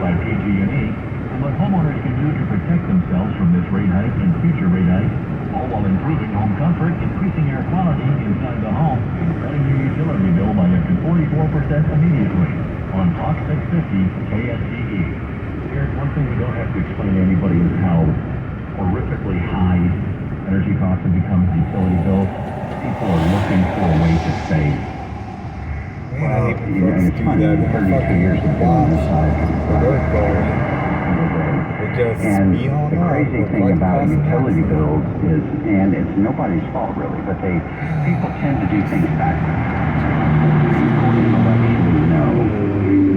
by PG&E and what homeowners can do to protect themselves from this rate hike and future rate hikes, all while improving home comfort, increasing air quality inside the home, and cutting your utility bill by up to 44% immediately. On Talk 650 KSTE. Here's one thing we don't have to explain to anybody is how horrifically high energy costs have become with utility bills. People are looking for a way to save. Well, it's funny, 32 years of doing this, and the crazy thing about utility bills is, and it's nobody's fault really, but people tend to do things backwards. People intellectually know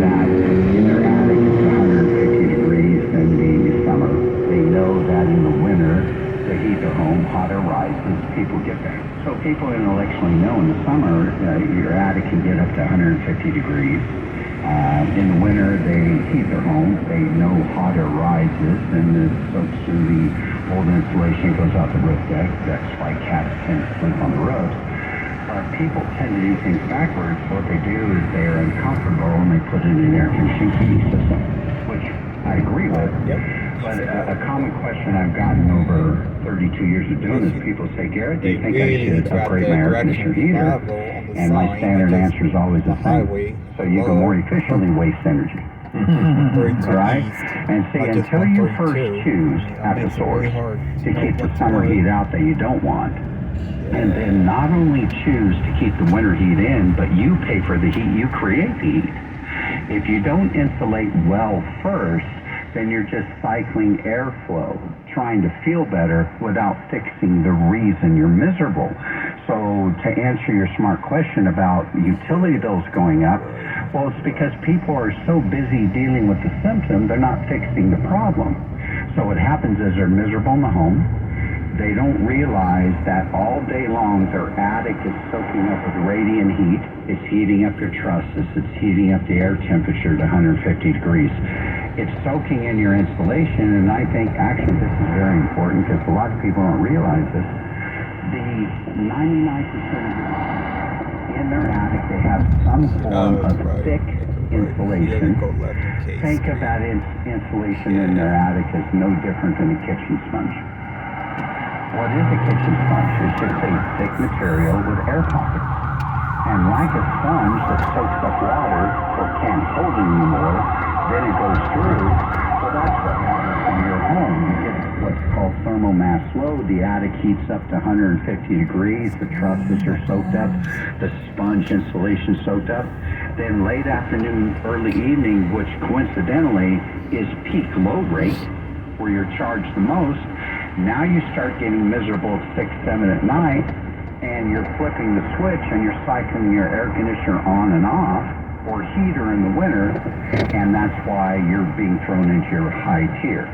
that in their attic it's 150 degrees and being summer. They know that in the winter they heat their home, hotter rises, people get there. So people intellectually know in the summer your attic can get up to 150 degrees. In the winter they heat their home, they know hotter rises, and it soaks through the old insulation, goes out the roof deck. That's why cats tend to sleep on the roofs. People tend to do things backwards. What they do is they are uncomfortable and they put in an air conditioning heating system, which I agree with. Yep. But a common question I've gotten over 32 years of doing this, people say, Garrett, do you think I should upgrade my air conditioner heater? And my standard answer is always the same. So you can more efficiently waste energy. Right? And see, until you first choose at the source to keep the summer heat out that you don't want, and then not only choose to keep the winter heat in, but you pay for the heat, you create the heat. If you don't insulate well first, then you're just cycling airflow, trying to feel better without fixing the reason you're miserable. So to answer your smart question about utility bills going up, well, it's because people are so busy dealing with the symptom, they're not fixing the problem. So what happens is they're miserable in the home. They don't realize that all day long their attic is soaking up with radiant heat. It's heating up your trusses. It's heating up the air temperature to 150 degrees. It's soaking in your insulation, and I think actually this is very important because a lot of people don't realize this. The 99% of in their attic they have some form of thick insulation. Think of that insulation in their attic as no different than a kitchen sponge. What is a kitchen sponge? It's just a thick material with air pockets. And like a sponge that soaks up water or can't hold it anymore, then it goes through. Well, that's what happens in your home. You get what's called thermal mass load. The attic heats up to 150 degrees. The trusses are soaked up. The sponge insulation soaked up. Then late afternoon, early evening, which coincidentally is peak load rate, where you're charged the most, now you start getting miserable at 6, 7 at night, and you're flipping the switch and you're cycling your air conditioner on and off, or heater in the winter, and that's why you're being thrown into your high tier.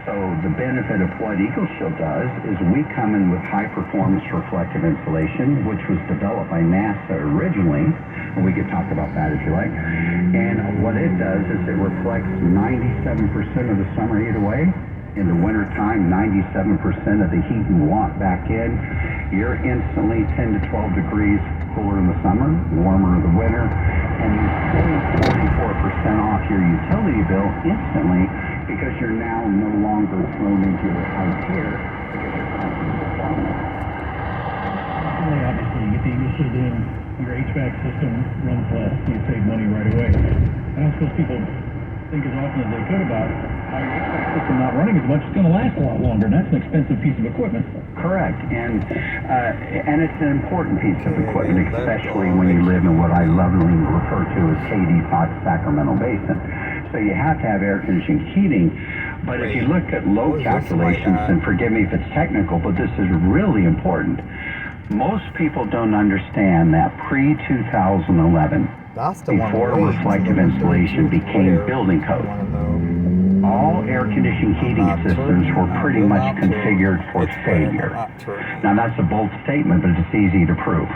So the benefit of what Eagle Shield does is we come in with high performance reflective insulation, which was developed by NASA originally, and we could talk about that if you like. And what it does is it reflects 97% of the summer heat away. In the winter time, 97% of the heat you want back in. You're instantly 10 to 12 degrees cooler in the summer, warmer in the winter, and you save 44% off your utility bill instantly because you're now no longer thrown into your high tier because you're constantly performing. Obviously, you get the Eagle Shield in, your HVAC system runs less, you save money right away. I don't suppose people think as often as they could about how your HVAC system not running as much is going to last a lot longer, and that's an expensive piece of equipment. Correct, and it's an important piece of equipment, especially when you live in what I lovingly refer to as Katy, Fox, Sacramento Basin. So you have to have air conditioning heating, but if you look at load calculations, and forgive me if it's technical, but this is really important. Most people don't understand that pre-2011, before reflective insulation became building code, all air conditioning heating systems were pretty much configured for failure. Now that's a bold statement, but it's easy to prove.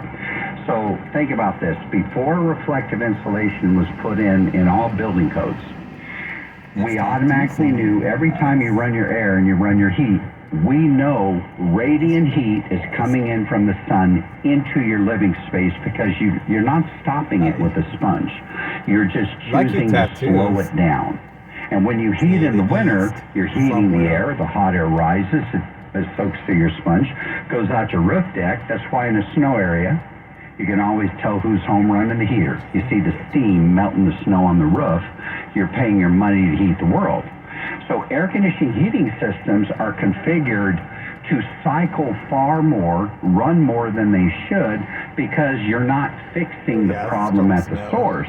So think about this. Before reflective insulation was put in all building codes, we automatically knew every time you run your air and you run your heat, we know radiant heat is coming in from the sun into your living space because you're not stopping it with a sponge. You're just choosing to slow it down. And when you heat in the winter, you're heating the air, the hot air rises, it soaks through your sponge, goes out your roof deck. That's why in a snow area, you can always tell who's home running the heater. You see the steam melting the snow on the roof. You're paying your money to heat the world. So air conditioning heating systems are configured to cycle far more, run more than they should, because you're not fixing the problem at the source.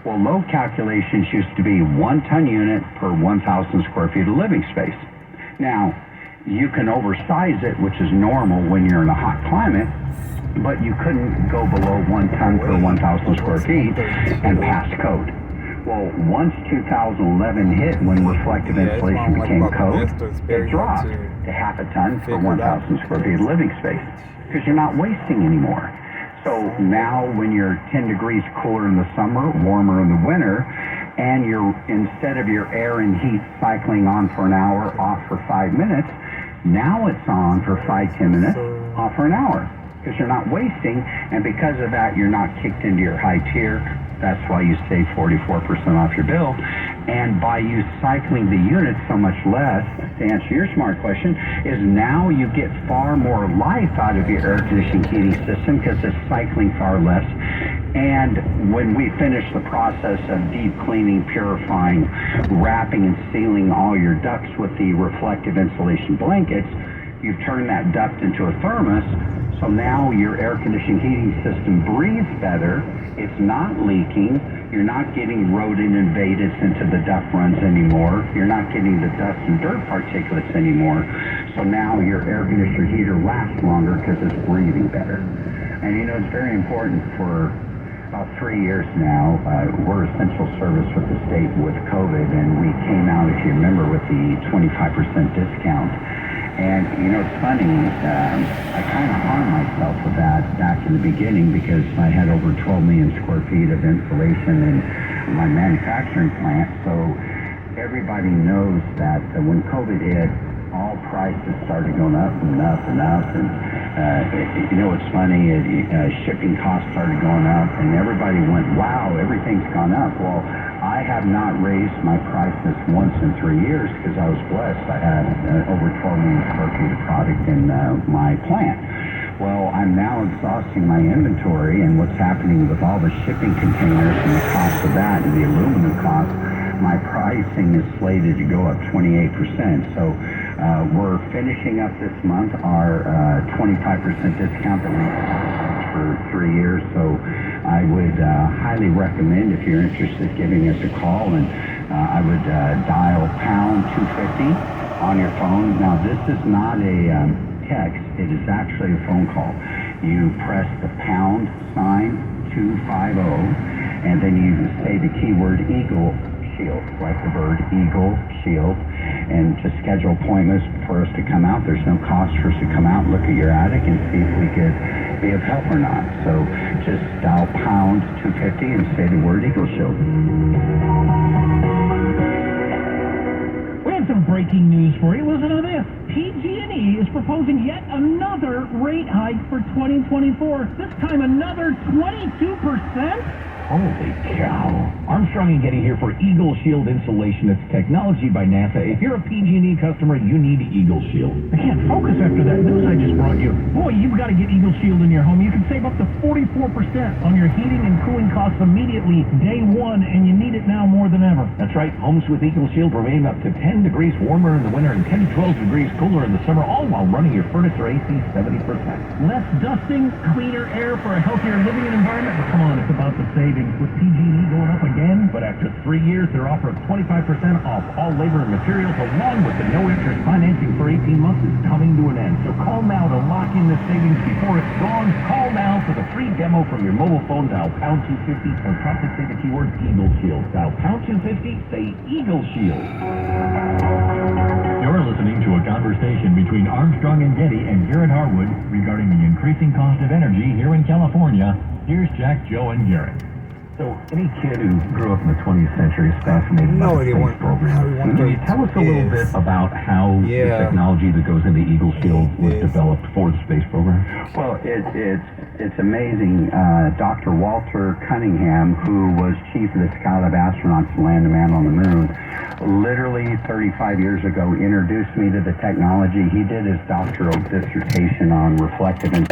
Well, load calculations used to be 1 ton unit per 1,000 square feet of living space. Now, you can oversize it, which is normal when you're in a hot climate, but you couldn't go below 1 ton per 1,000 square feet and pass code. Well, once 2011 hit, when reflective insulation became code, it dropped to half a ton per 1,000 square feet of living space, because you're not wasting anymore. So now when you're 10 degrees cooler in the summer, warmer in the winter, and you're, instead of your air and heat cycling on for an hour, off for 5 minutes, now it's on for 5-10 minutes, off for an hour, because you're not wasting, and because of that, you're not kicked into your high tier. That's why you save 44% off your bill. And by you cycling the unit so much less, to answer your smart question, is now you get far more life out of your air conditioning heating system because it's cycling far less. And when we finish the process of deep cleaning, purifying, wrapping and sealing all your ducts with the reflective insulation blankets, you've turned that duct into a thermos. So now your air conditioning heating system breathes better. It's not leaking. You're not getting rodent invaders into the duct runs anymore. You're not getting the dust and dirt particulates anymore. So now your air conditioner heater lasts longer because it's breathing better. And you know, it's very important. For about 3 years now, we're essential service with the state with COVID, and we came out, if you remember, with the 25% discount. And, you know, it's funny, I kind of harmed myself with that back in the beginning because I had over 12 million square feet of insulation in my manufacturing plant. So everybody knows that when COVID hit, all prices started going up and up and up. And, you know, it's funny, shipping costs started going up, and everybody went, wow, everything's gone up. Well, I have not raised my prices once in 3 years because I was blessed. I had over 12 million square feet of product in my plant. Well, I'm now exhausting my inventory, and what's happening with all the shipping containers and the cost of that and the aluminum cost, my pricing is slated to go up 28%. So we're finishing up this month our 25% discount that we had for 3 years. So I would highly recommend, if you're interested, giving us a call, and I would dial pound 250 on your phone. Now, this is not a text. It is actually a phone call. You press the pound sign 250, and then you say the keyword Eagle Shield, like the bird Eagle Shield, and to schedule appointments for us to come out. There's no cost for us to come out and look at your attic and see if we could be of help or not. So just dial pound 250 and say the word Eagle Shield. We have some breaking news for you. Listen to this. PG&E is proposing yet another rate hike for 2024. This time another 22%? Holy cow. Armstrong and Getty here for Eagle Shield Insulation. It's technology by NASA. If you're a PG&E customer, you need Eagle Shield. I can't focus after that news I just brought you. Boy, you've got to get Eagle Shield in your home. You can save up to 44% on your heating and cooling costs immediately, day one, and you need it now more than ever. That's right. Homes with Eagle Shield remain up to 10 degrees warmer in the winter and 10 to 12 degrees cooler in the summer, all while running your furnace or AC 70%. Less dusting, cleaner air for a healthier living environment. But come on, it's about the savings. With PG&E going up again, but after 3 years, their offer of 25% off all labor and materials, along with the no-interest financing for 18 months, is coming to an end. So call now to lock in the savings before it's gone. Call now for the free demo from your mobile phone. Dial pound 250 or prompt to say the keyword Eagle Shield. Dial pound 250, say Eagle Shield. You're listening to a conversation between Armstrong and Getty and Garrett Harwood regarding the increasing cost of energy here in California. Here's Jack, Joe, and Garrett. So any kid who grew up in the 20th century is fascinated by the space program. Can you tell us a little bit about how the technology that goes into Eagle Shield was developed for the space program? Well, it's amazing. Dr. Walter Cunningham, who was chief of the Skylab astronauts to land a man on the moon, literally 35 years ago introduced me to the technology. He did his doctoral dissertation on reflective and